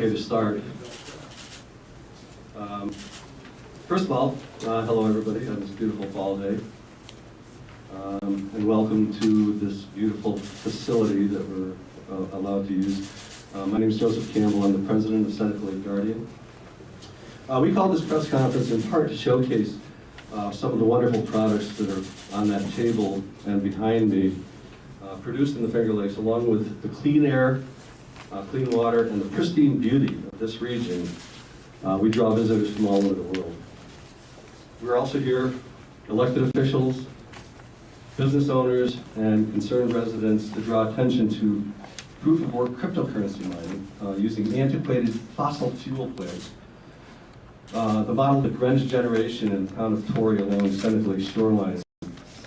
Okay, to start. First of all, hello everybody on this beautiful fall day. And welcome to this beautiful facility that we're allowed to use. My name is Joseph Campbell. I'm the president of Seneca Lake Guardian. We called this press conference in part to showcase some of the wonderful products that are on that table and behind me, produced in the Finger Lakes, along with the clean air, clean water, and the pristine beauty of this region. We draw visitors from all over the world. We're also here, elected officials, business owners, and concerned residents, to draw attention to proof-of-work cryptocurrency mining using antiquated fossil fuel plants. The model that Greenidge generation in the town of Torrey along Seneca Lake shoreline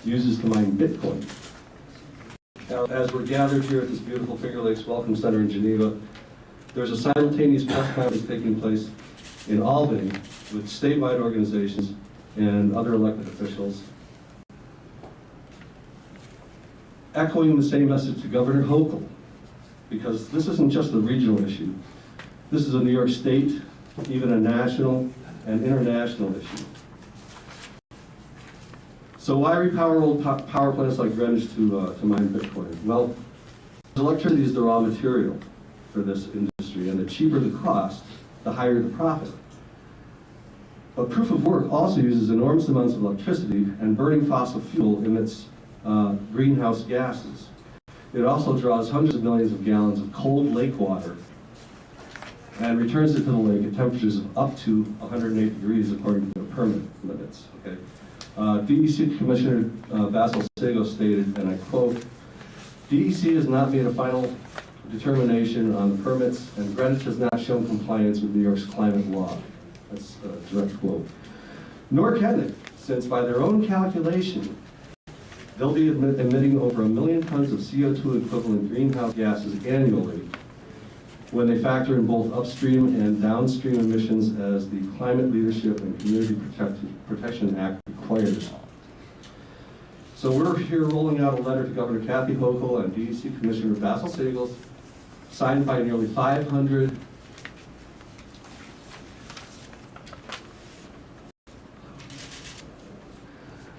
uses to mine Bitcoin. Now, as we're gathered here at this beautiful Finger Lakes Welcome Center in Geneva, there's a simultaneous press conference taking place in Albany with statewide organizations and other elected officials, echoing the same message to Governor Hochul, because this isn't just a regional issue. This is a New York State, even a national and international issue. So why repower old power plants like Greenidge to mine Bitcoin? Well, electricity is the raw material for this industry, and the cheaper the cost, the higher the profit. But proof of work also uses enormous amounts of electricity, and burning fossil fuel emits greenhouse gases. It also draws hundreds of millions of gallons of cold lake water and returns it to the lake at temperatures of up to 108 degrees according to the permit limits. Okay? DEC Commissioner Basil Sago stated, and I quote, "DEC has not made a final determination on the permits, and Greenidge has not shown compliance with New York's climate law." That's a direct quote. Nor can it, since by their own calculation, they'll be emitting over 1 million tons of CO2 equivalent greenhouse gases annually when they factor in both upstream and downstream emissions as the Climate Leadership and Community Protection Act requires. So we're here rolling out a letter to Governor Kathy Hochul and DEC Commissioner Basil Sago, signed by nearly 500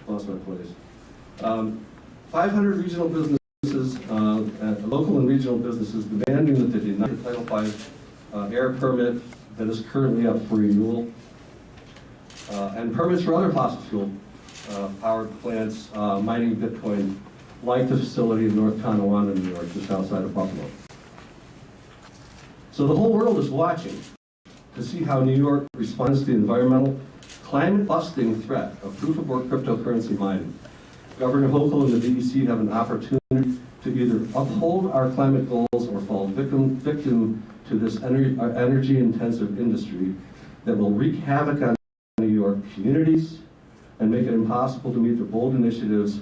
lost my place. 500 regional businesses, local and regional businesses, demanding that they deny the Title V air permit that is currently up for renewal, and permits for other fossil fuel powered plants mining Bitcoin, like the facility in North Tonawanda, New York, just outside of Buffalo. So the whole world is watching to see how New York responds to the environmental, climate-busting threat of proof-of-work cryptocurrency mining. Governor Hochul and the DEC have an opportunity to either uphold our climate goals or fall victim to this energy-intensive industry that will wreak havoc on New York communities and make it impossible to meet the bold initiatives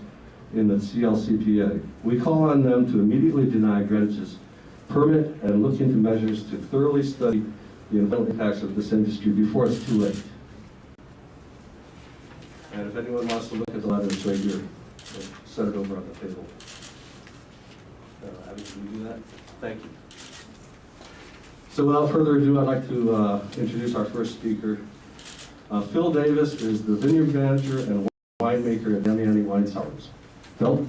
in the CLCPA. We call on them to immediately deny Greenidge's permit and look into measures to thoroughly study the environmental impacts of this industry before it's too late. And if anyone wants to look at the letter, it's right here. I'll set it over on the table. Abby, can you do that? Thank you. So without further ado, I'd like to introduce our first speaker. Phil Davis is the vineyard manager and winemaker at Damiani Wine Cellars. Phil?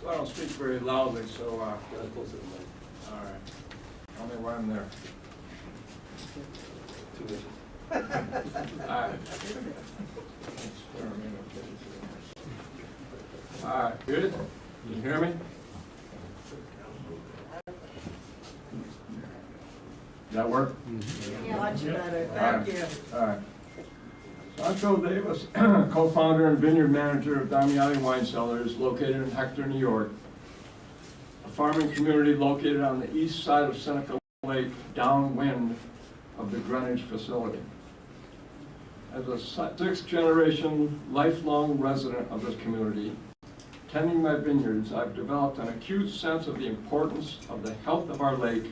So I don't speak very loudly, so close to the mic. All right. Tell me why I'm there. 2 inches. All right. All right, good? Can you hear me? Does that work? Yeah, much better, thank you. All right. So I'm Phil Davis, co-founder and vineyard manager of Damiani Wine Cellars, located in Hector, New York, a farming community located on the east side of Seneca Lake, downwind of the Greenidge facility. As a sixth-generation, lifelong resident of this community, tending my vineyards, I've developed an acute sense of the importance of the health of our lake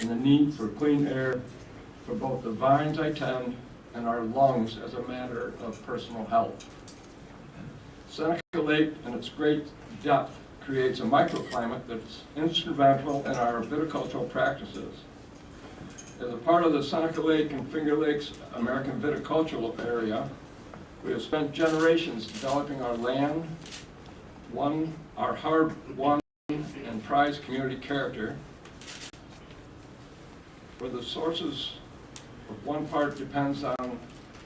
and the need for clean air for both the vines I tend and our lungs as a matter of personal health. Seneca Lake and its great depth creates a microclimate that's instrumental in our viticultural practices. As a part of the Seneca Lake and Finger Lakes American viticultural area, we have spent generations developing our land, our hard-won and prized community character, where the sources of one part depends on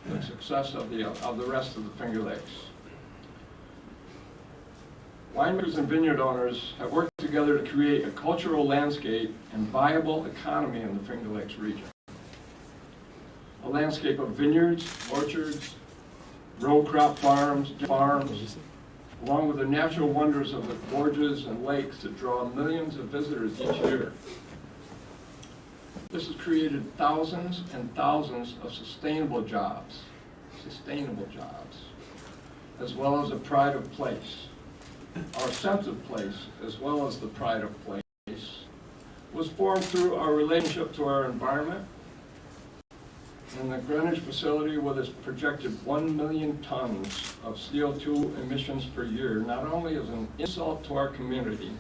the success of the rest of the Finger Lakes. Winemakers and vineyard owners have worked together to create a cultural landscape and viable economy in the Finger Lakes region. A landscape of vineyards, orchards, row crop farms, along with the natural wonders of the gorges and lakes that draw millions of visitors each year. This has created thousands and thousands of sustainable jobs, as well as a pride of place. Our sense of place, as well as the pride of place, was formed through our relationship to our environment. And the Greenidge facility, with its projected 1 million tons of CO2 emissions per year, not only is an insult to our community,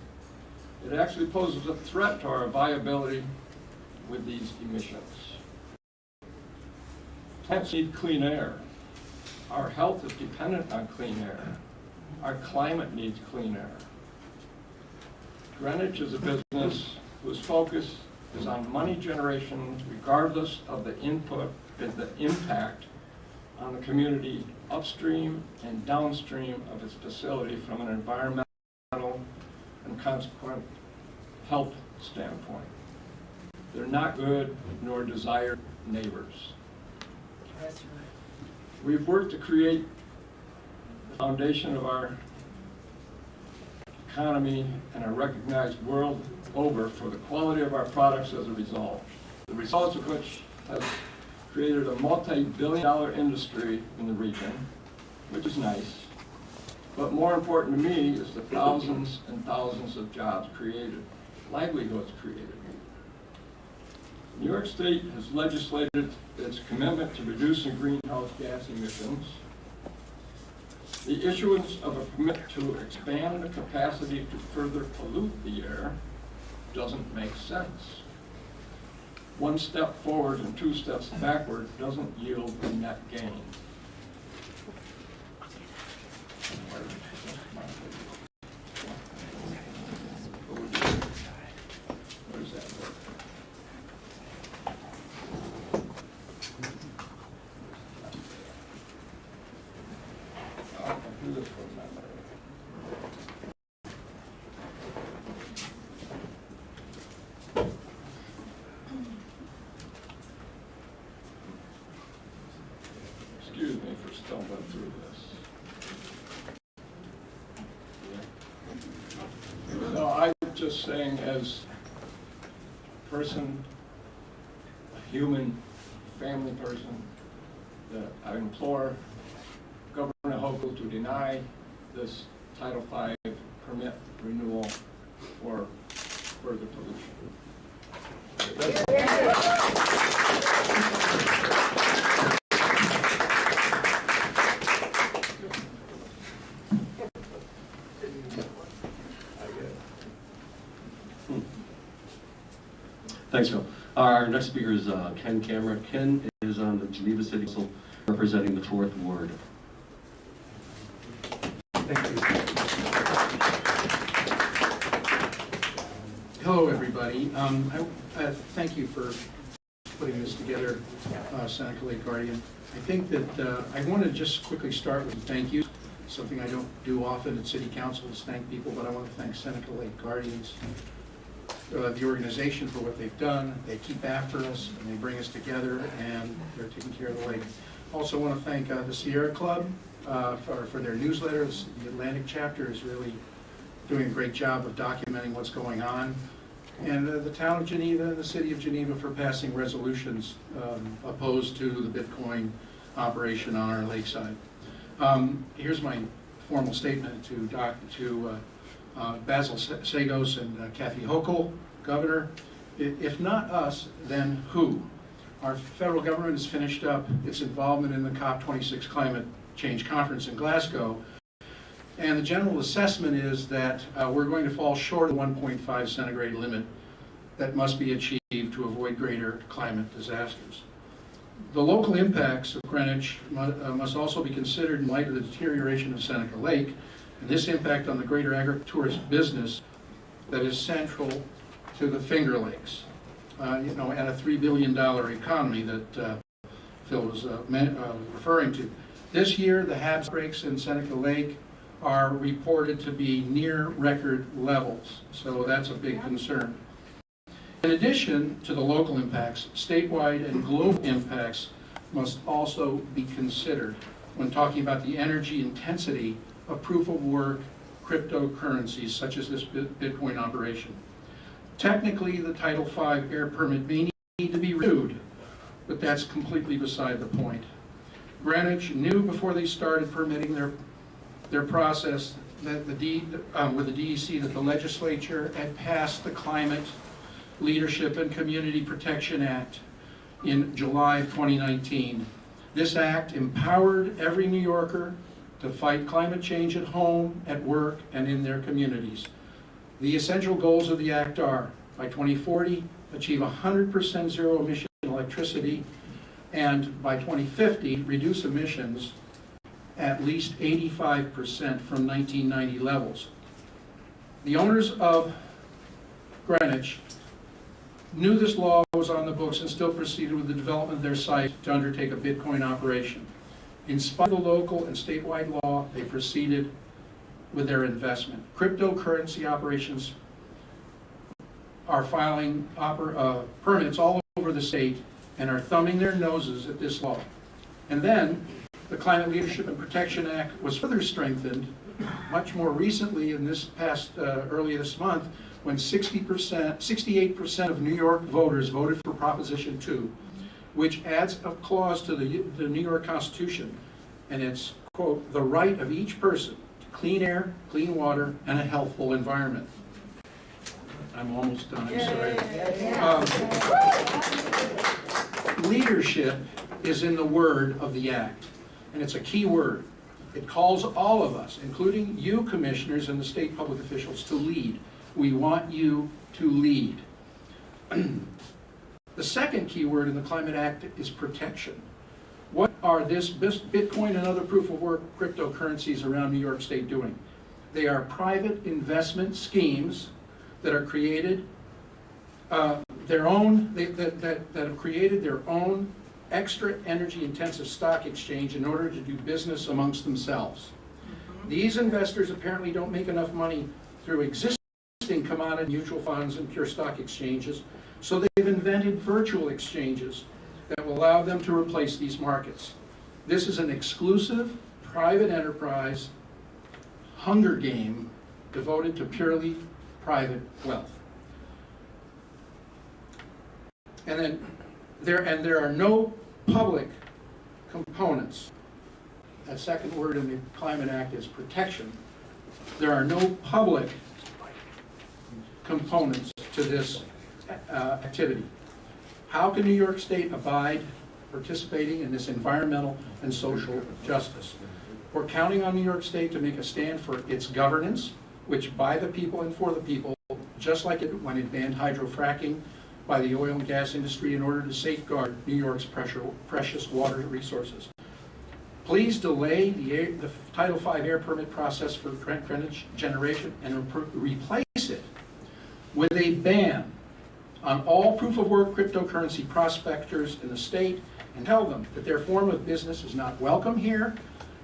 it actually poses a threat to our viability with these emissions. Plants need clean air. Our health is dependent on clean air. Our climate needs clean air. Greenidge is a business whose focus is on money generation regardless of the impact on the community upstream and downstream of its facility from an environmental and consequent health standpoint. They're not good nor desired neighbors. That's right. We've worked to create the foundation of our economy and are recognized world over for the quality of our products as a result. The results of which have created a multi-billion-dollar industry in the region, which is nice. But more important to me is the thousands and thousands of jobs created, livelihoods created. New York State has legislated its commitment to reducing greenhouse gas emissions. The issuance of a permit to expand the capacity to further pollute the air doesn't make sense. One step forward and two steps backward doesn't yield a net gain. Where's that word? I'll do this for a minute. Excuse me for stumbling through this. No, I'm just saying, as a person, a human, family person, that I implore Governor Hochul to deny this Title V permit renewal for further pollution. Thanks, Phil. Our next speaker is Ken Cameron. Ken is on the Geneva City Council representing the 4th Ward. Thank you. Hello, everybody. I thank you for putting this together, Seneca Lake Guardian. I think that I want to just quickly start with a thank you. Something I don't do often at City Council is thank people, but I want to thank Seneca Lake Guardians, the organization, for what they've done. They keep after us and they bring us together, and they're taking care of the lake. Also want to thank the Sierra Club for their newsletters. The Atlantic chapter is really doing a great job of documenting what's going on. And the town of Geneva and the city of Geneva for passing resolutions opposed to the Bitcoin operation on our lakeside. Here's my formal statement to Basil Sagos and Kathy Hochul, Governor. If not us, then who? Our federal government has finished up its involvement in the COP26 climate change conference in Glasgow. And the general assessment is that we're going to fall short of the 1.5 centigrade limit that must be achieved to avoid greater climate disasters. The local impacts of Greenidge must also be considered in light of the deterioration of Seneca Lake and this impact on the greater agritourism business that is central to the Finger Lakes. And a $3 billion economy that Phil was referring to. This year, the HABs breaks in Seneca Lake are reported to be near record levels, so that's a big concern. In addition to the local impacts, statewide and global impacts must also be considered when talking about the energy intensity of proof-of-work cryptocurrencies such as this Bitcoin operation. Technically, the Title V air permit may need to be renewed, but that's completely beside the point. Greenidge knew before they started permitting their process that with the DEC that the legislature had passed the Climate Leadership and Community Protection Act in July of 2019. This act empowered every New Yorker to fight climate change at home, at work, and in their communities. The essential goals of the act are, by 2040, achieve 100% zero emission electricity, and by 2050, reduce emissions at least 85% from 1990 levels. The owners of Greenidge knew this law was on the books and still proceeded with the development of their site to undertake a Bitcoin operation. In spite of the local and statewide law, they proceeded with their investment. Cryptocurrency operations are filing permits all over the state and are thumbing their noses at this law. And then the Climate Leadership and Protection Act was further strengthened much more recently in this past early this month when 68% of New York voters voted for Proposition 2, which adds a clause to the New York Constitution, and it's, quote, the right of each person to clean air, clean water, and a healthful environment. I'm almost done, I'm sorry. Leadership is in the word of the act, and it's a key word. It calls all of us, including you commissioners and the state public officials, to lead. We want you to lead. The second key word in the Climate Act is protection. What are this Bitcoin and other proof-of-work cryptocurrencies around New York State doing? They are private investment schemes that are created that have created their own extra energy-intensive stock exchange in order to do business amongst themselves. These investors apparently don't make enough money through existing commodity mutual funds and pure stock exchanges, so they've invented virtual exchanges that will allow them to replace these markets. This is an exclusive, private enterprise hunger game devoted to purely private wealth. And there are no public components. That second word in the Climate Act is protection. There are no public components to this activity. How can New York State abide participating in this environmental and social justice? We're counting on New York State to make a stand for its governance, which by the people and for the people, just like it when it banned hydrofracking by the oil and gas industry in order to safeguard New York's precious water resources. Please delay the Title V air permit process for Greenidge generation and replace it with a ban on all proof-of-work cryptocurrency prospectors in the state and tell them that their form of business is not welcome here.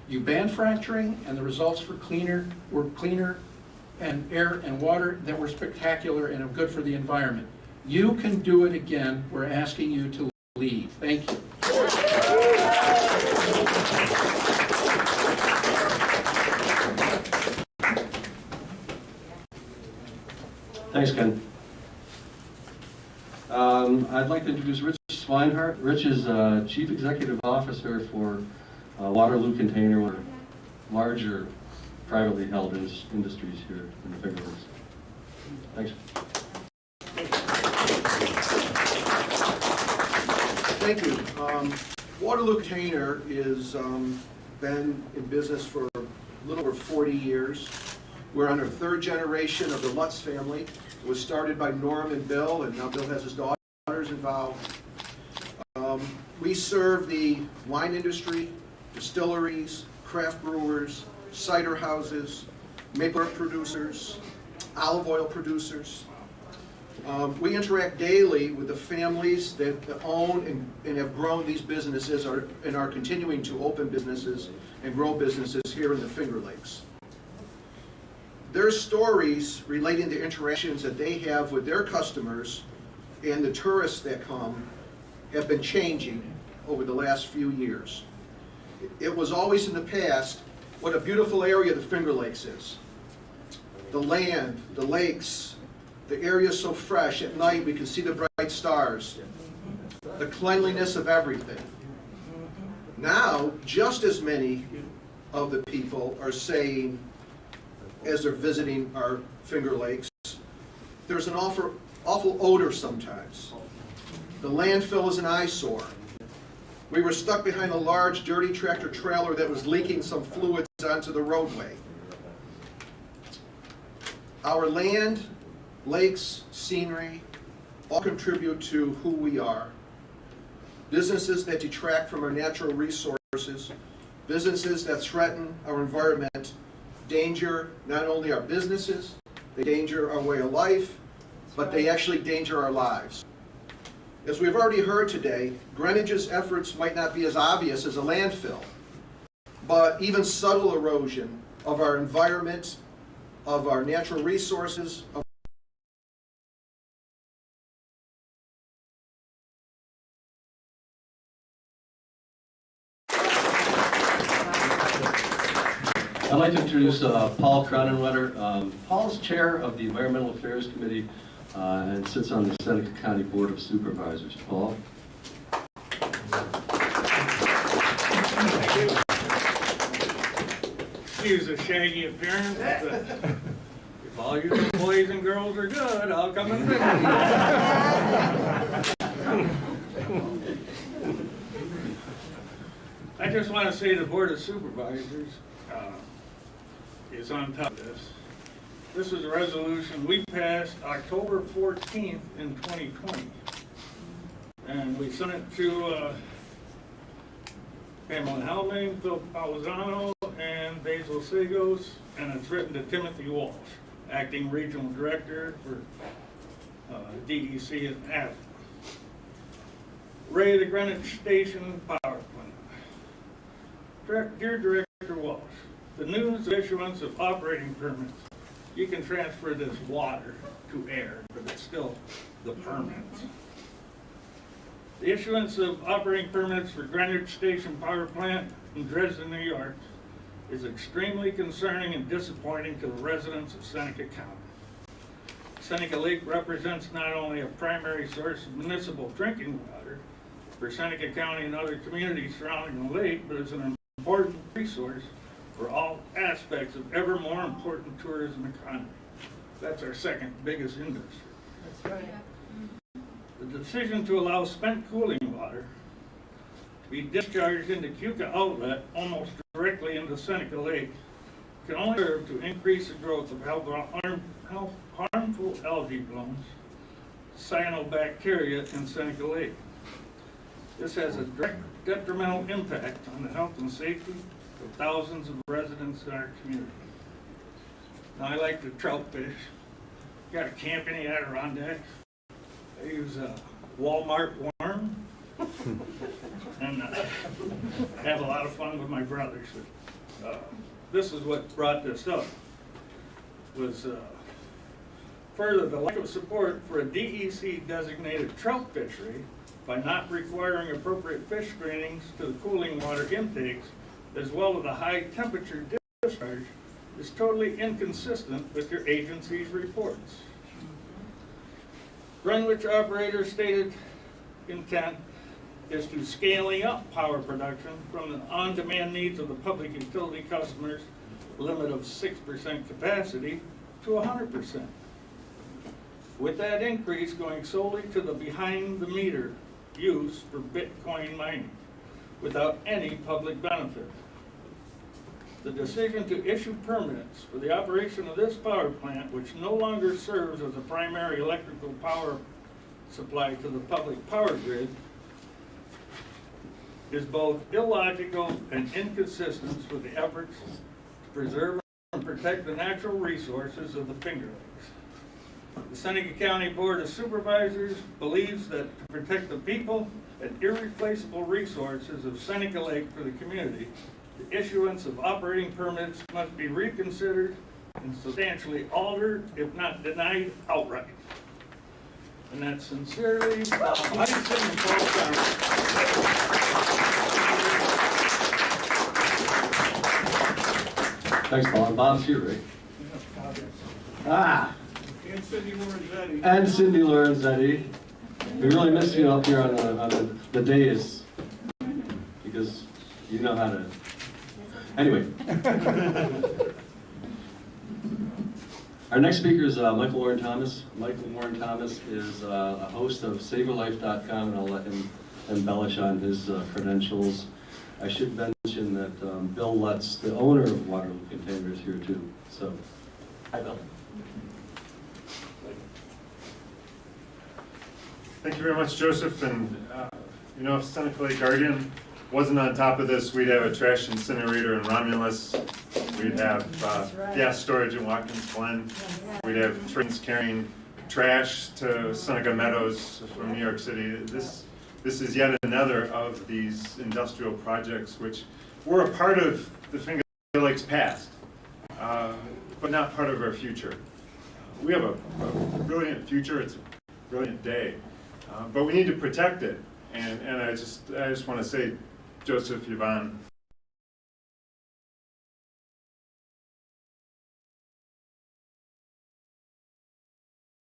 You banned fracturing, and the results were cleaner and air and water that were spectacular and are good for the environment. You can do it again. We're asking you to lead. Thank you. Thanks, Ken. I'd like to introduce Rich Swinehart. Rich is Chief Executive Officer for Waterloo Container, one of the larger privately held industries here in the Finger Lakes. Thanks. Thank you. Waterloo Container is been in business for a little over 40 years. We're on our third generation of the Lutz family. It was started by Norm and Bill, and now Bill has his daughters involved. We serve the wine industry, distilleries, craft brewers, cider houses, maple syrup producers, olive oil producers. We interact daily with the families that own and have grown these businesses and are continuing to open businesses and grow businesses here in the Finger Lakes. Their stories relating to interactions that they have with their customers and the tourists that come have been changing over the last few years. It was always in the past what a beautiful area the Finger Lakes is. The land, the lakes, the area is so fresh. At night we can see the bright stars, the cleanliness of everything. Now, just as many of the people are saying, as they're visiting our Finger Lakes, there's an awful odor sometimes. The landfill is an eyesore. We were stuck behind a large, dirty tractor trailer that was leaking some fluids onto the roadway. Our land, lakes, scenery, all contribute to who we are. Businesses that detract from our natural resources, businesses that threaten our environment, danger not only our businesses, they danger our way of life, but they actually danger our lives. As we've already heard today, Greenidge's efforts might not be as obvious as a landfill, but even subtle erosion of our environment, of our natural resources, of I'd like to introduce Paul Cronenwetter. Paul's chair of the Environmental Affairs Committee and sits on the Seneca County Board of Supervisors. Paul? Excuse the shaggy appearance, but if all you boys and girls are good, I'll come and visit. I just want to say the Board of Supervisors is on top of this. This is a resolution we passed October 14th in 2020. And we sent it to Pamela Helming, Phil Palazzano, and Basil Sigos, and it's written to Timothy Walsh, Acting Regional Director for DEC in Athens. Ray, the Greenidge Station Power Plant. Dear Director Walsh, the news of issuance of operating permits, you can transfer this water to air, but it's still the permits. The issuance of operating permits for Greenidge Station Power Plant in Dresden, New York is extremely concerning and disappointing to the residents of Seneca County. Seneca Lake represents not only a primary source of municipal drinking water for Seneca County and other communities surrounding the lake, but is an important resource for all aspects of ever more important tourism economy. That's our second biggest industry. That's right. The decision to allow spent cooling water to be discharged into Keuka Outlet almost directly into Seneca Lake can only serve to increase the growth of harmful algae blooms, cyanobacteria in Seneca Lake. This has a direct detrimental impact on the health and safety of thousands of residents in our community. Now, I like to trout fish. Got a camp in the Adirondacks. I use a Walmart worm and have a lot of fun with my brothers. This is what brought this up, was further the lack of support for a DEC designated trout fishery by not requiring appropriate fish screenings to the cooling water intakes, as well as the high temperature discharge, is totally inconsistent with your agency's reports. Greenwich operators stated intent is to scaling up power production from the on-demand needs of the public utility customers, limit of 6% capacity, to 100%. With that increase going solely to the behind-the-meter use for Bitcoin mining without any public benefit. The decision to issue permits for the operation of this power plant, which no longer serves as a primary electrical power supply to the public power grid, is both illogical and inconsistent with the efforts to preserve and protect the natural resources of the Finger Lakes. The Seneca County Board of Supervisors believes that to protect the people and irreplaceable resources of Seneca Lake for the community, the issuance of operating permits must be reconsidered and substantially altered, if not denied outright. And that's sincerely, Langston and Paul Johnson. Thanks, Paul. And Bob's here, right? Ah, And Cindy Lorenzetti. and Cindy Lorenzetti. We really miss you up here on the dais, because you know how to. Anyway. Our next speaker is Michael Warren Thomas. Michael Warren Thomas is a host of SaverLife.com, and I'll let him embellish on his credentials. I should mention that Bill Lutz, the owner of Waterloo Container, is here too. So, hi, Bill. Thank you very much, Joseph. And you know, if Seneca Lake Guardian wasn't on top of this, we'd have a trash incinerator in Romulus. We'd have gas storage in Watkins Glen. We'd have trains carrying trash to Seneca Meadows from New York City. This is yet another of these industrial projects which were a part of the Finger Lakes past, but not part of our future. We have a brilliant future. It's a brilliant day, but we need to protect it. And I just want to say, Joseph, Yvonne,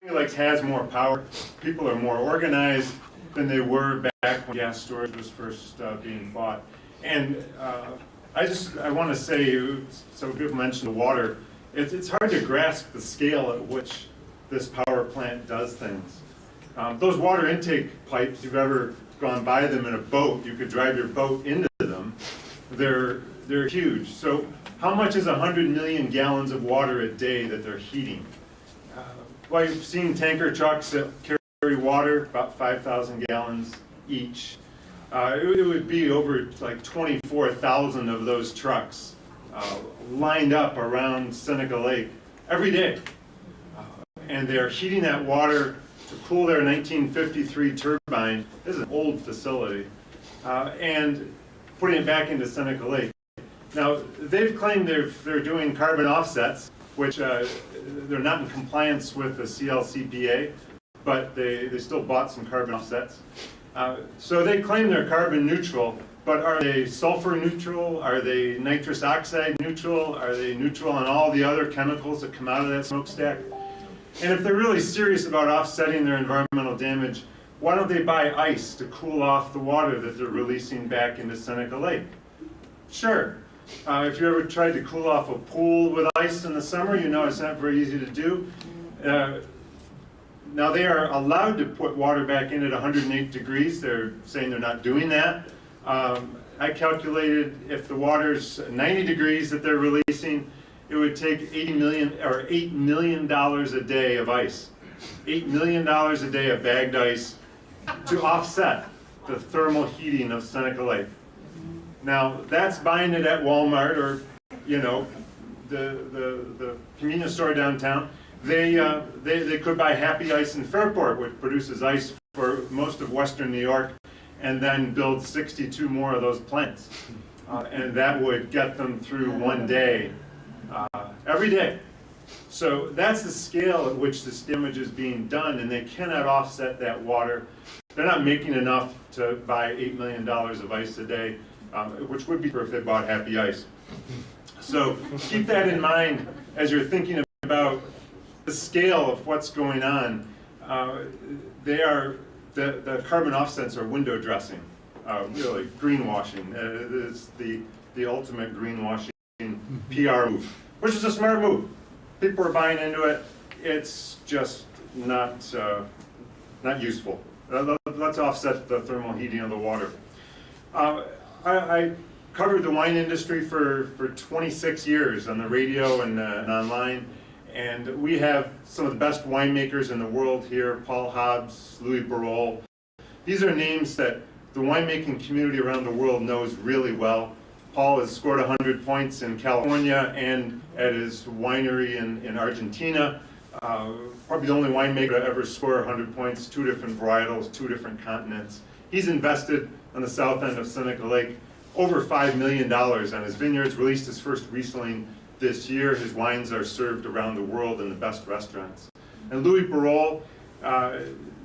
Finger Lakes has more power. People are more organized than they were back when gas storage was first being fought. And I want to say, so people mentioned the water. It's hard to grasp the scale at which this power plant does things. Those water intake pipes, if you've ever gone by them in a boat, you could drive your boat into them. They're huge. So how much is 100 million gallons of water a day that they're heating? Well, you've seen tanker trucks that carry water, about 5,000 gallons each. It would be over like 24,000 of those trucks lined up around Seneca Lake every day. And they're heating that water to cool their 1953 turbine. This is an old facility. And putting it back into Seneca Lake. Now, they've claimed they're doing carbon offsets, which they're not in compliance with the CLCPA, but they still bought some carbon offsets. So they claim they're carbon neutral, but are they sulfur neutral? Are they nitrous oxide neutral? Are they neutral on all the other chemicals that come out of that smokestack? And if they're really serious about offsetting their environmental damage, why don't they buy ice to cool off the water that they're releasing back into Seneca Lake? Sure. If you ever tried to cool off a pool with ice in the summer, you know it's not very easy to do. Now they are allowed to put water back in at 108 degrees. They're saying they're not doing that. I calculated if the water's 90 degrees that they're releasing, it would take $8 million a day of ice. $8 million a day of bagged ice to offset the thermal heating of Seneca Lake. Now that's buying it at Walmart or, you know, the convenience store downtown. They could buy Happy Ice in Fairport, which produces ice for most of western New York, and then build 62 more of those plants. And that would get them through one day, every day. So that's the scale at which this damage is being done, and they cannot offset that water. They're not making enough to buy $8 million of ice a day, which would be if they bought Happy Ice. So keep that in mind as you're thinking about the scale of what's going on. The carbon offsets are window dressing, really greenwashing. It is the ultimate greenwashing PR move, which is a smart move. People are buying into it. It's just not useful. let's offset the thermal heating of the water. I covered the wine industry for 26 years on the radio and online, and we have some of the best winemakers in the world here, Paul Hobbs, Louis Barol. These are names that the winemaking community around the world knows really well. Paul has scored 100 points in California and at his winery in Argentina. Probably the only winemaker to ever score 100 points, 2 different varietals, 2 different continents. He's invested on the south end of Seneca Lake over $5 million on his vineyards, released his first Riesling this year. His wines are served around the world in the best restaurants. And Louis Barol,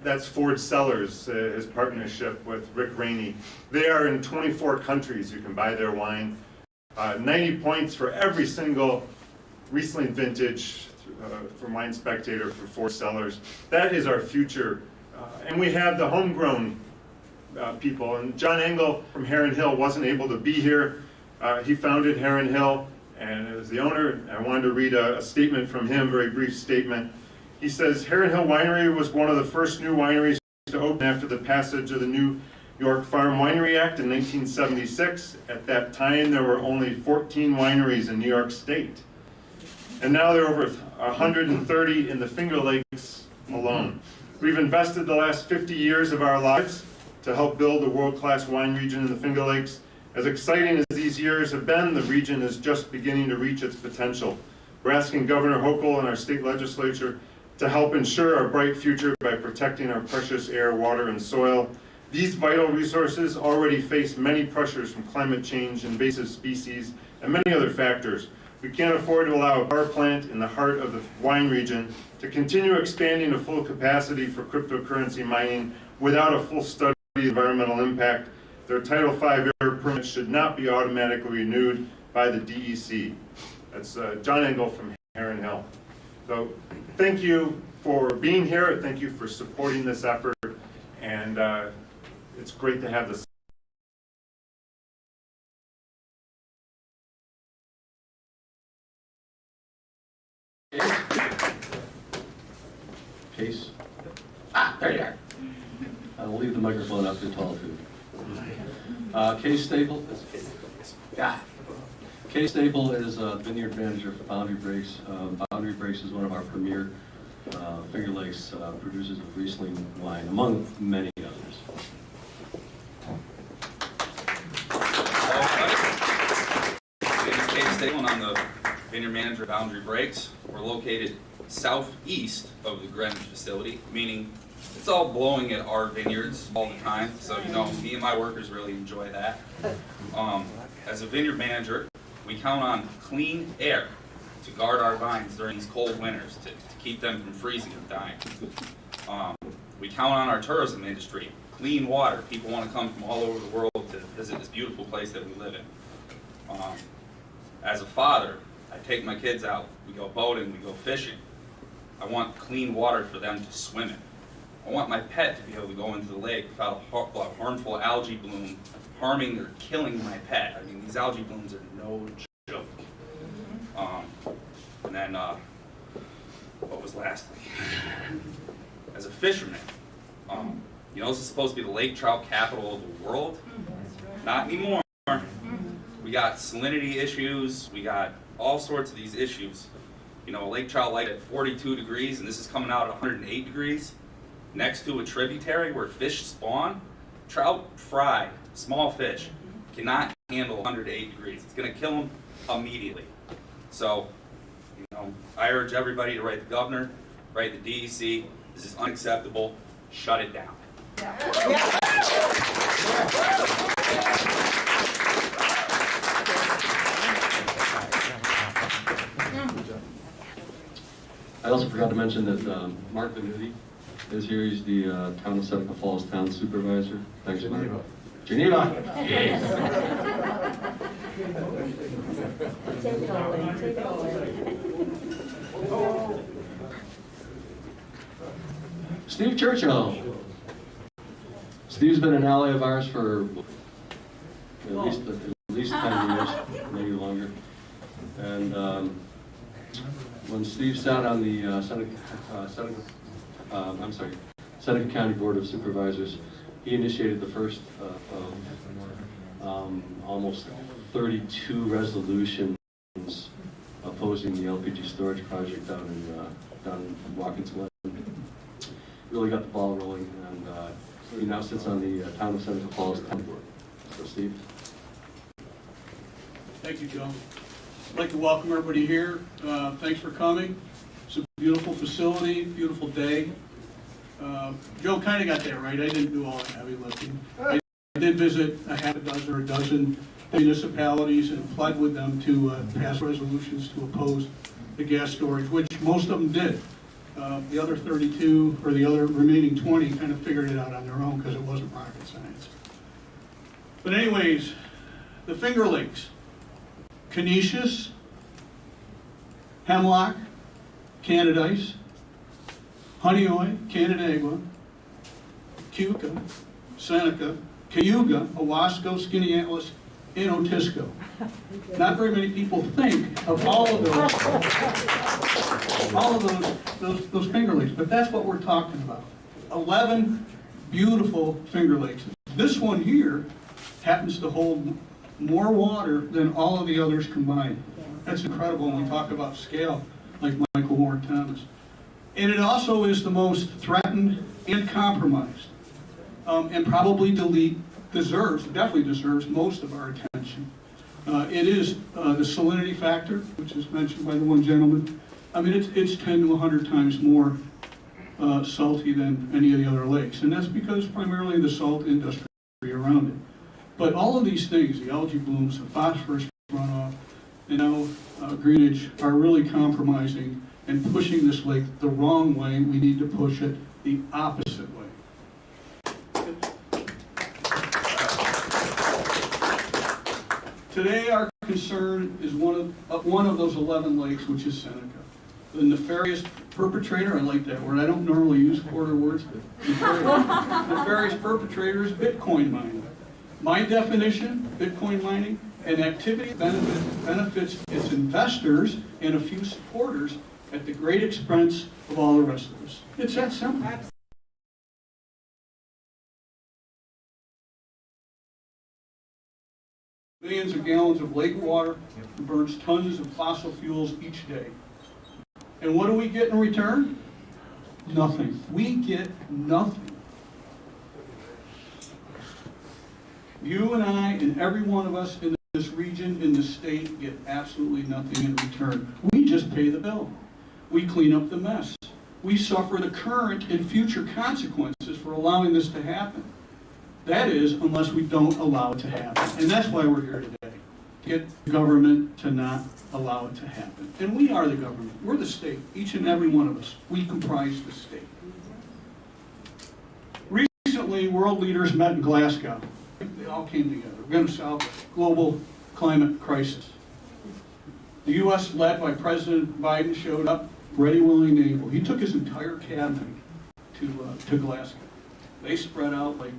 that's Ford Cellars, his partnership with Rick Rainey. They are in 24 countries. You can buy their wine. 90 points for every single Riesling vintage from Wine Spectator for Ford Cellars. That is our future. And we have the homegrown people. And John Engel from Heron Hill wasn't able to be here. He founded Heron Hill, and as the owner, I wanted to read a statement from him, very brief statement. He says, Heron Hill Winery was one of the first new wineries to open after the passage of the New York Farm Winery Act in 1976. At that time, there were only 14 wineries in New York State. And now there are over 130 in the Finger Lakes alone. We've invested the last 50 years of our lives to help build a world-class wine region in the Finger Lakes. As exciting as these years have been, the region is just beginning to reach its potential. We're asking Governor Hochul and our state legislature to help ensure our bright future by protecting our precious air, water, and soil. These vital resources already face many pressures from climate change, invasive species, and many other factors. We can't afford to allow a power plant in the heart of the wine region to continue expanding to full capacity for cryptocurrency mining without a full study of the environmental impact. Their Title V air permit should not be automatically renewed by the DEC. That's John Engel from Heron Hill. So thank you for being here. Thank you for supporting this effort. And it's great to have this. Case? There you are. I'll leave the microphone up to tall too. Case Staple? Yeah. Case Staple is a vineyard manager for Boundary Breaks. Boundary Breaks is one of our premier Finger Lakes producers of Riesling wine, among many others. My name is Case Staple, and I'm the vineyard manager of Boundary Breaks. We're located southeast of the Greenidge facility, meaning it's all blowing at our vineyards all the time. So, you know, me and my workers really enjoy that. As a vineyard manager, we count on clean air to guard our vines during these cold winters, to keep them from freezing and dying. We count on our tourism industry, clean water. People want to come from all over the world to visit this beautiful place that we live in. As a father, I take my kids out. We go boating, we go fishing. I want clean water for them to swim in. I want my pet to be able to go into the lake without a harmful algae bloom harming or killing my pet. I mean, these algae blooms are no joke. And then, what was lastly? As a fisherman, you know, this is supposed to be the lake trout capital of the world. Not anymore. We got salinity issues, we got all sorts of these issues. You know, a lake trout light at 42 degrees, and this is coming out at 108 degrees, next to a tributary where fish spawn. Trout fry, small fish, cannot handle 108 degrees. It's going to kill them immediately. So, you know, I urge everybody to write the governor, write the DEC. This is unacceptable. Shut it down. I also forgot to mention that Mark Venuti is here. He's the Town of Seneca Falls Town Supervisor. Thanks, Mark. Geneva. Take it away, take it away. Steve Churchill. Steve's been an ally of ours for at least 10 years, maybe longer. And when Steve sat on the Seneca County Board of Supervisors. He initiated the first of almost 32 resolutions opposing the LPG storage project down in Watkins Glen. Really got the ball rolling, and he now sits on the Town of Seneca Falls Town Board. So, Steve. Thank you, Joe. I'd like to welcome everybody here. Thanks for coming. It's a beautiful facility, beautiful day. Joe kind of got that right. I didn't do all the heavy lifting. I did visit a half a dozen or a dozen municipalities and pled with them to pass resolutions to oppose the gas storage, which most of them did. The other 32, or the other remaining 20, kind of figured it out on their own because it wasn't rocket science. But anyways, the Finger Lakes, Canisius, Hemlock, Canadice, Honeoye, Canandaigua, Keuka, Seneca, Cayuga, Owasco, Skaneateles, and Otisco. Not very many people think of all of those Finger Lakes, but that's what we're talking about. 11 beautiful Finger Lakes. This one here happens to hold more water than all of the others combined. That's incredible when we talk about scale, like Michael Warren Thomas. And it also is the most threatened and compromised, and probably definitely deserves most of our attention. It is the salinity factor, which is mentioned by the one gentleman. I mean, it's 10 to 100 times more salty than any of the other lakes, and that's because primarily the salt industry around it. But all of these things, the algae blooms, the phosphorus runoff, and now Greenidge, are really compromising and pushing this lake the wrong way. We need to push it the opposite way. Today, our concern is one of those 11 lakes, which is Seneca. The nefarious perpetrator, I like that word, I don't normally use quarter words, but nefarious perpetrator is Bitcoin mining. My definition, Bitcoin mining, an activity benefits its investors and a few supporters at the great expense of all the rest of us. It's that simple. Millions of gallons of lake water, burns tons of fossil fuels each day. And what do we get in return? Nothing. We get nothing. You and I and every one of us in this region, in the state, get absolutely nothing in return. We just pay the bill. We clean up the mess. We suffer the current and future consequences for allowing this to happen. That is, unless we don't allow it to happen. And that's why we're here today, to get the government to not allow it to happen. And we are the government. We're the state, each and every one of us. We comprise the state. Recently, world leaders met in Glasgow. They all came together. We're going to solve the global climate crisis. The U.S., led by President Biden, showed up, ready, willing, and able. He took his entire cabinet to Glasgow. They spread out like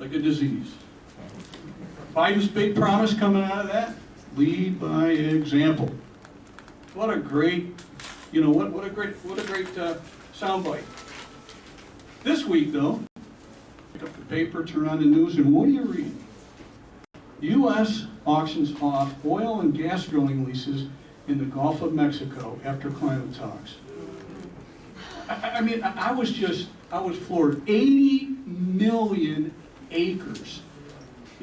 a disease. Biden's big promise coming out of that: lead by example. What a great, what a great soundbite. This week, though, pick up the paper, turn on the news, and what do you read? The U.S. auctions off oil and gas drilling leases in the Gulf of Mexico after climate talks. I mean, I was floored. 80 million acres.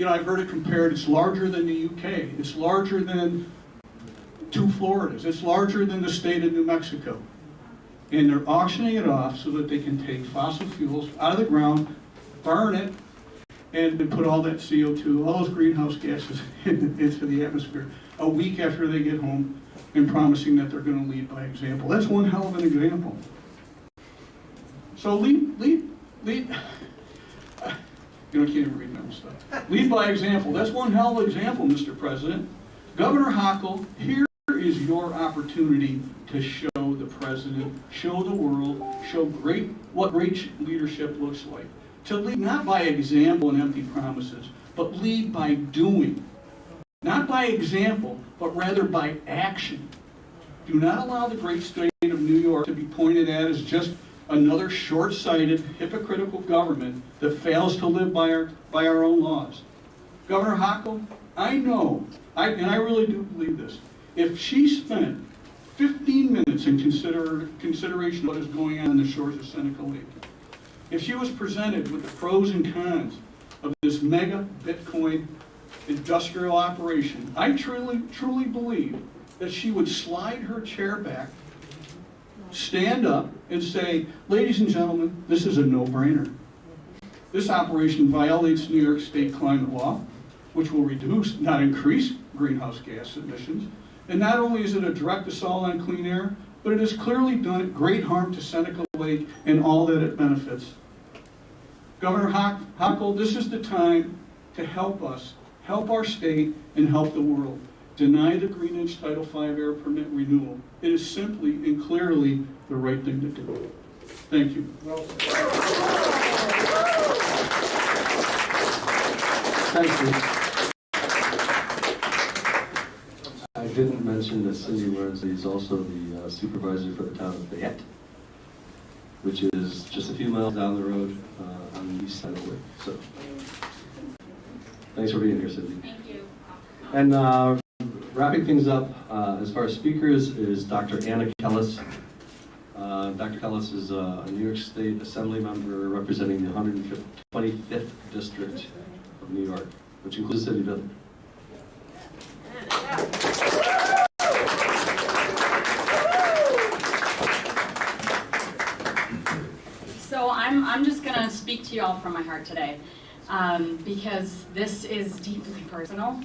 I've heard it compared, it's larger than the UK. It's larger than 2 Floridas. It's larger than the state of New Mexico. And they're auctioning it off so that they can take fossil fuels out of the ground, burn it, and put all that CO2, all those greenhouse gases into the atmosphere a week after they get home, and promising that they're going to lead by example. That's one hell of an example. So lead. I can't even read that stuff. Lead by example. That's one hell of an example, Mr. President. Governor Hochul, here is your opportunity to show the president, show the world, show what great leadership looks like. To lead not by example and empty promises, but lead by doing. Not by example, but rather by action. Do not allow the great state of New York to be pointed at as just another short-sighted, hypocritical government that fails to live by our own laws. Governor Hochul, I know, and I really do believe this, if she spent 15 minutes in consideration of what is going on the shores of Seneca Lake, if she was presented with the pros and cons of this mega Bitcoin industrial operation, I truly believe that she would slide her chair back, stand up, and say, ladies and gentlemen, this is a no-brainer. This operation violates New York State climate law, which will reduce, not increase, greenhouse gas emissions. And not only is it a direct assault on clean air, but it has clearly done great harm to Seneca Lake and all that it benefits. Governor Hochul, this is the time to help us, help our state, and help the world. Deny the Greenidge Title V air permit renewal. It is simply and clearly the right thing to do. Thank you. Thank you. I didn't mention that Cindy Lawrence is also the supervisor for the town of Fayette, which is just a few miles down the road on the east side of the lake. So, thanks for being here, Cindy. Thank you. And wrapping things up, as far as speakers, is Dr. Anna Kellis. Dr. Kellis is a New York State Assembly member representing the 125th District of New York, which includes the city building. So I'm just going to speak to you all from my heart today because this is deeply personal.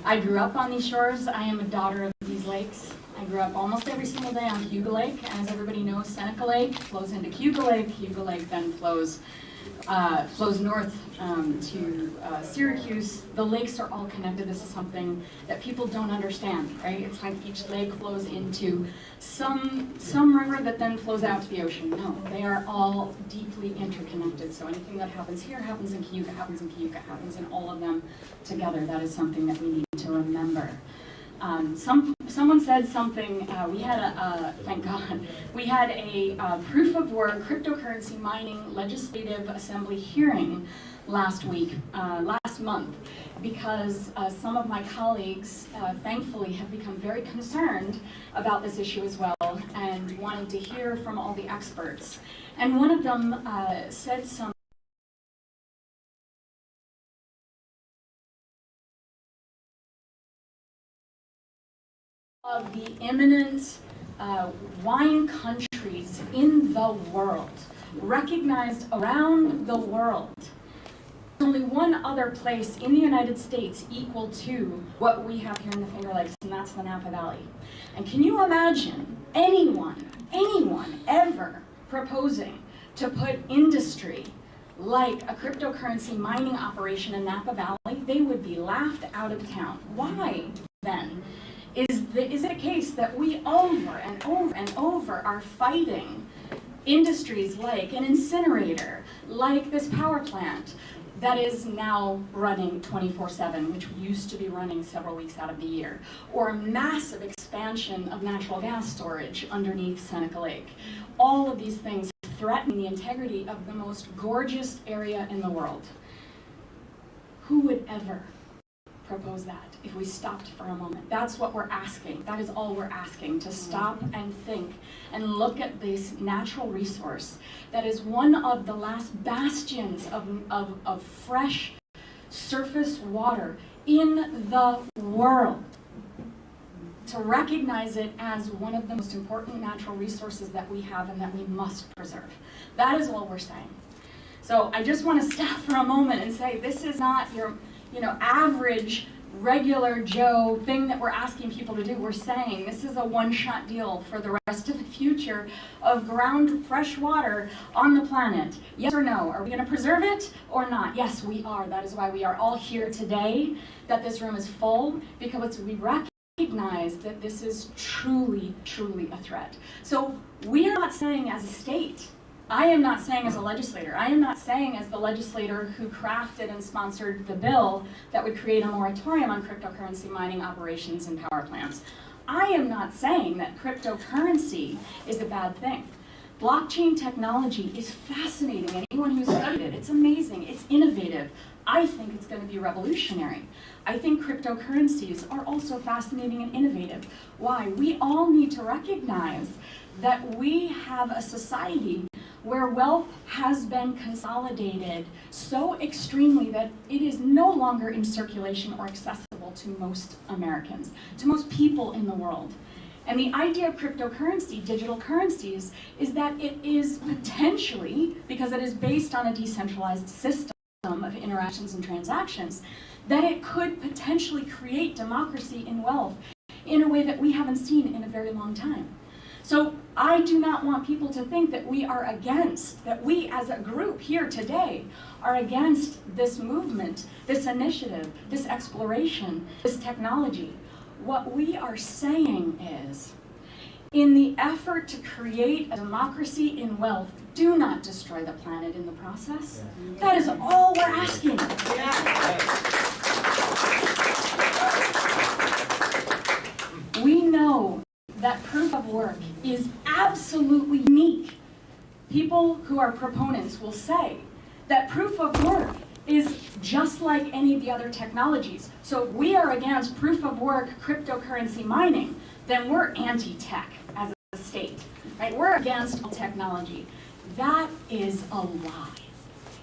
I grew up on these shores. I am a daughter of these lakes. I grew up almost every single day on Cayuga Lake. As everybody knows, Seneca Lake flows into Cayuga Lake. Cayuga Lake then flows north to Syracuse. The lakes are all connected. This is something that people don't understand, right? It's like each lake flows into some river that then flows out to the ocean. No, they are all deeply interconnected. So anything that happens here happens in Cayuga, happens in Cayuga, happens in all of them together. That is something that we need to remember. Someone said something, we had thank God, we had a proof of work cryptocurrency mining legislative assembly hearing last month, because some of my colleagues, thankfully, have become very concerned about this issue as well and wanted to hear from all the experts. And one of them said something of the imminent wine countries in the world, recognized around the world. There's only one other place in the United States equal to what we have here in the Finger Lakes, and that's the Napa Valley. And can you imagine anyone ever proposing to put industry like a cryptocurrency mining operation in Napa Valley? They would be laughed out of town. Why then? Is it a case that we over and over and over are fighting industries like an incinerator, like this power plant that is now running 24/7, which used to be running several weeks out of the year, or a massive expansion of natural gas storage underneath Seneca Lake? All of these things threaten the integrity of the most gorgeous area in the world. Who would ever propose that if we stopped for a moment? That's what we're asking. That is all we're asking, to stop and think and look at this natural resource that is one of the last bastions of fresh surface water in the world. To recognize it as one of the most important natural resources that we have and that we must preserve. That is all we're saying. So I just want to stop for a moment and say, this is not your average, regular Joe thing that we're asking people to do. We're saying this is a one-shot deal for the rest of the future of ground fresh water on the planet. Yes or no? Are we going to preserve it or not? Yes, we are. That is why we are all here today, that this room is full, because we recognize that this is truly, truly a threat. So we are not saying as a state, I am not saying as a legislator, I am not saying as the legislator who crafted and sponsored the bill that would create a moratorium on cryptocurrency mining operations and power plants. I am not saying that cryptocurrency is a bad thing. Blockchain technology is fascinating. Anyone who's studied it, it's amazing, it's innovative. I think it's going to be revolutionary. I think cryptocurrencies are also fascinating and innovative. Why? We all need to recognize that we have a society where wealth has been consolidated so extremely that it is no longer in circulation or accessible to most Americans, to most people in the world. And the idea of cryptocurrency, digital currencies, is that it is potentially, because it is based on a decentralized system of interactions and transactions, that it could potentially create democracy in wealth in a way that we haven't seen in a very long time. So I do not want people to think that we are against, that we as a group here today are against this movement, this initiative, this exploration, this technology. What we are saying is, in the effort to create a democracy in wealth, do not destroy the planet in the process. That is all we're asking. We know that proof of work is absolutely unique. People who are proponents will say that proof of work is just like any of the other technologies. So if we are against proof of work cryptocurrency mining, then we're anti-tech as a state, right? We're against all technology. That is a lie.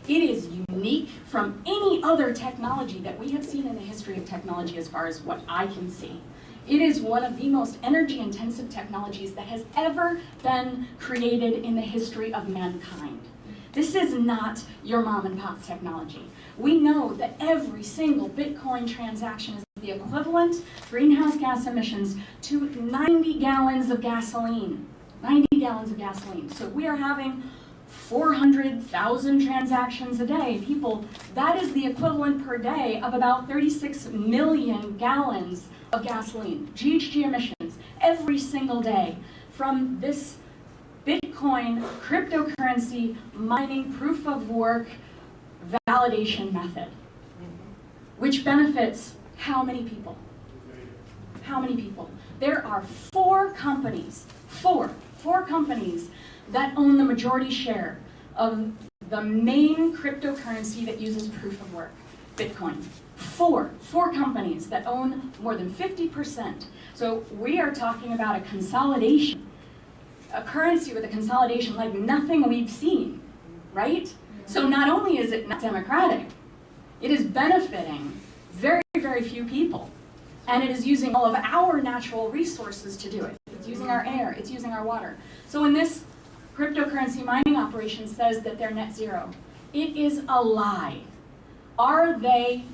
It is unique from any other technology that we have seen in the history of technology as far as what I can see. It is one of the most energy-intensive technologies that has ever been created in the history of mankind. This is not your mom and pop technology. We know that every single Bitcoin transaction is the equivalent greenhouse gas emissions to 90 gallons of gasoline. 90 gallons of gasoline. So we are having 400,000 transactions a day. People, that is the equivalent per day of about 36 million gallons of gasoline, GHG emissions, every single day from this Bitcoin cryptocurrency mining proof of work validation method, which benefits how many people? How many people? There are four companies that own the majority share of the main cryptocurrency that uses proof of work, Bitcoin. Four companies that own more than 50%. So we are talking about a consolidation, a currency with a consolidation like nothing we've seen, right? So not only is it not democratic, it is benefiting very, very few people. And it is using all of our natural resources to do it. It's using our air, it's using our water. So when this cryptocurrency mining operation says that they're net zero, it is a lie. Are they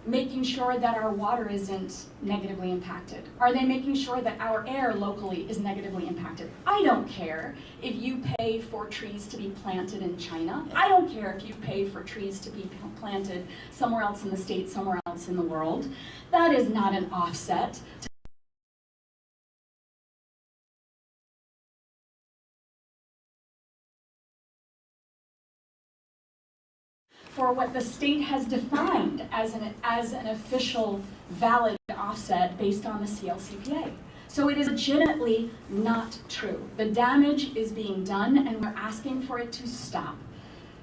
making sure that our water isn't negatively impacted? Are they making sure that our air locally is negatively impacted? I don't care if you pay for trees to be planted in China. I don't care if you pay for trees to be planted somewhere else in the state, somewhere else in the world. That is not an offset for what the state has defined as an official valid offset based on the CLCPA. So it is legitimately not true. The damage is being done and we're asking for it to stop.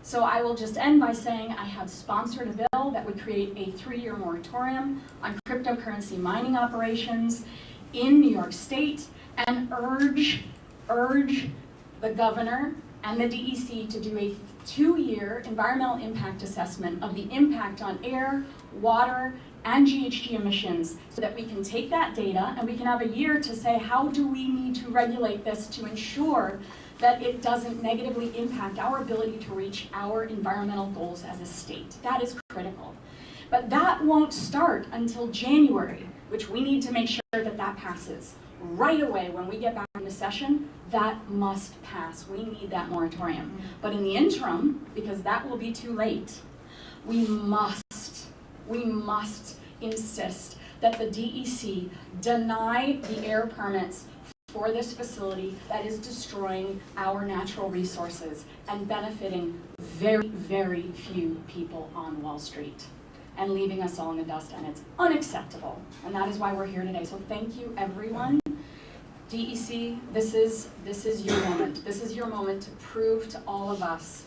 So I will just end by saying I have sponsored a bill that would create a 3-year moratorium on cryptocurrency mining operations in New York State and urge the governor and the DEC to do a 2-year environmental impact assessment of the impact on air, water, and GHG emissions so that we can take that data and we can have a year to say how do we need to regulate this to ensure that it doesn't negatively impact our ability to reach our environmental goals as a state. That is critical. But that won't start until January, which we need to make sure that that passes. Right away, when we get back into session, that must pass. We need that moratorium. But in the interim, because that will be too late, we must insist that the DEC deny the air permits for this facility that is destroying our natural resources and benefiting very, very few people on Wall Street and leaving us all in the dust, and it's unacceptable. And that is why we're here today. So thank you, everyone. DEC, this is your moment. This is your moment to prove to all of us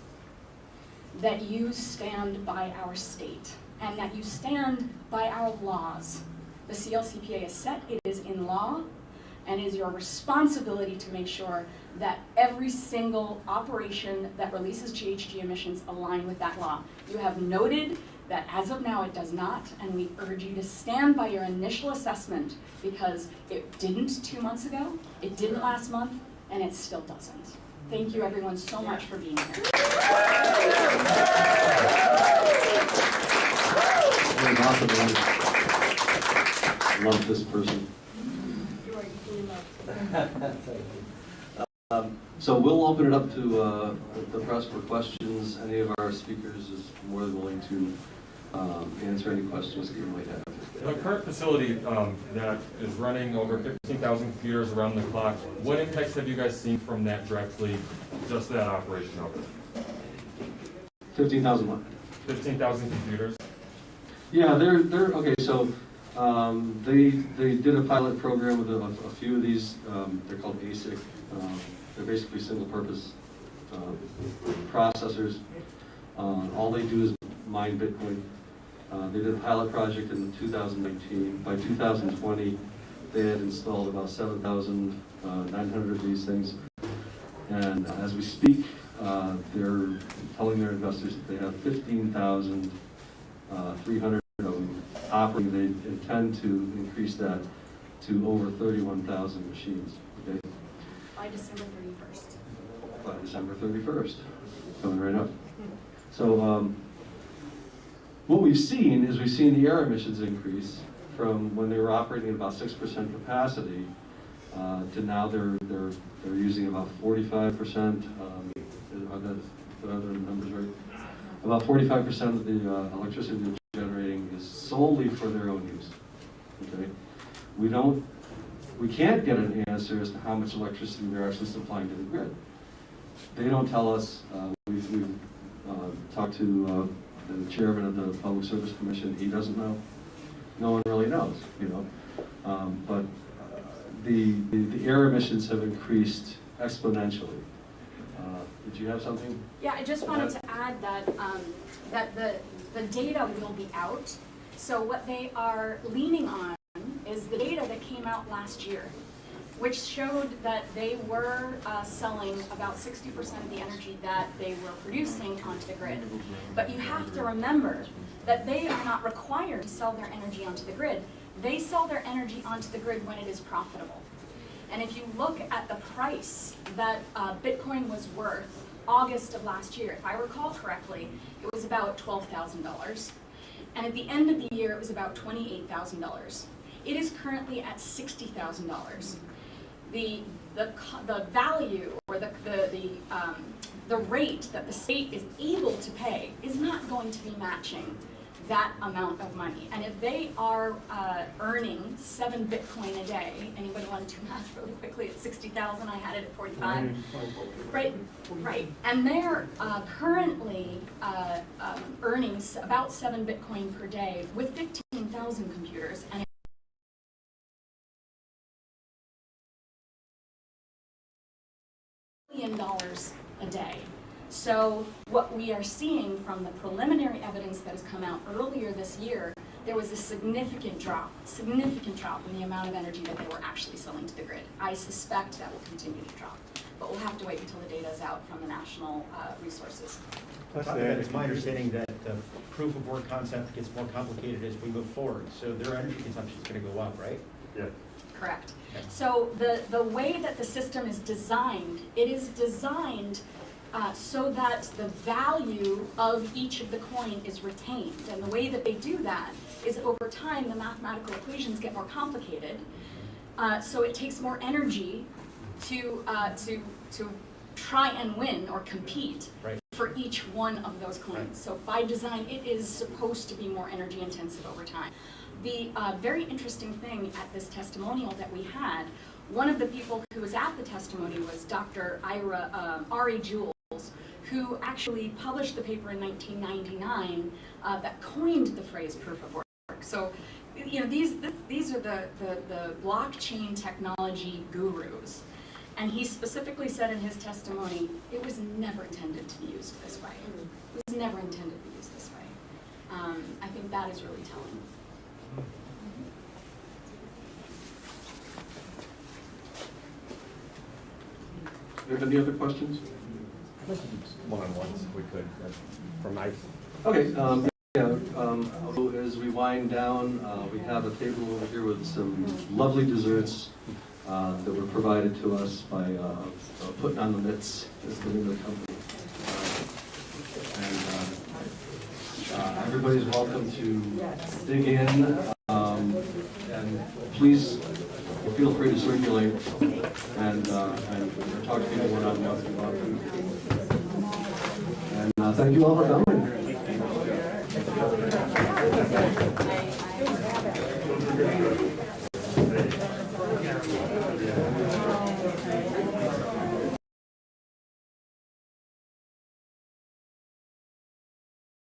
that you stand by our state and that you stand by our laws. The CLCPA is set, it is in law, and it is your responsibility to make sure that every single operation that releases GHG emissions align with that law. You have noted that as of now it does not, and we urge you to stand by your initial assessment because it didn't 2 months ago, it didn't last month, and it still doesn't. Thank you everyone so much for being here. Very awesome. I love this person. You are equally loved. So we'll open it up to the press for questions. Any of our speakers is more than willing to answer any questions that you might have. The current facility that is running over 15,000 computers around the clock, what impacts have you guys seen from that directly, just that operation of it? 15,000 what? 15,000 computers? Yeah, they're okay. So they did a pilot program with a few of these. They're called ASIC. They're basically single-purpose processors. All they do is mine Bitcoin. They did a pilot project in 2019. By 2020, they had installed about 7,900 of these things. And as we speak, they're telling their investors that they have 15,300 of them operating. They intend to increase that to over 31,000 machines. Okay? By December 31st. By December 31st, coming right up. So what we've seen is we've seen the air emissions increase from when they were operating at about 6% capacity to now they're using about 45%. Are the numbers right? About 45% of the electricity they're generating is solely for their own use. Okay, we can't get an answer as to how much electricity they're actually supplying to the grid. They don't tell us. We've talked to the chairman of the Public Service Commission. He doesn't know. No one really knows, you know. But the air emissions have increased exponentially. Did you have something? Yeah, I just wanted to add that that the data will be out. So what they are leaning on is the data that came out last year, which showed that they were selling about 60% of the energy that they were producing onto the grid. But you have to remember that they are not required to sell their energy onto the grid. They sell their energy onto the grid when it is profitable. And if you look at the price that Bitcoin was worth August of last year, if I recall correctly, it was about $12,000. And at the end of the year, it was about $28,000. It is currently at $60,000. The value or the rate that the state is able to pay is not going to be matching that amount of money. And if they are earning 7 Bitcoin a day, anybody want to do math really quickly? At 60,000, I had it at 45. Right. And they're currently earning about 7 Bitcoin per day with 15,000 computers. And $1 million a day. So what we are seeing from the preliminary evidence that has come out earlier this year, there was a significant drop in the amount of energy that they were actually selling to the grid. I suspect that will continue to drop, but we'll have to wait until the data is out from the national resources. It's my understanding that the proof of work concept gets more complicated as we move forward, so their energy consumption is going to go up, right? Yeah. Correct. So the way that the system is designed, it is designed so that the value of each of the coin is retained. And the way that they do that is over time the mathematical equations get more complicated. So it takes more energy to try and win or compete for each one of those coins. So by design, it is supposed to be more energy intensive over time. The very interesting thing at this testimonial that we had, one of the people who was at the testimony was Dr. Ari Jules, who actually published the paper in 1999 that coined the phrase proof of work. So you know, these are the blockchain technology gurus. And he specifically said in his testimony, it was never intended to be used this way. It was never intended to be used this way. I think that is really telling. Are there any other questions? One-on-ones, if we could, from my. Okay, as we wind down, we have a table over here with some lovely desserts that were provided to us by Putting on the Mitts, is the name of the company. And everybody's welcome to dig in, and please feel free to circulate and talk to people one-on-one if you want to. And thank you all for coming.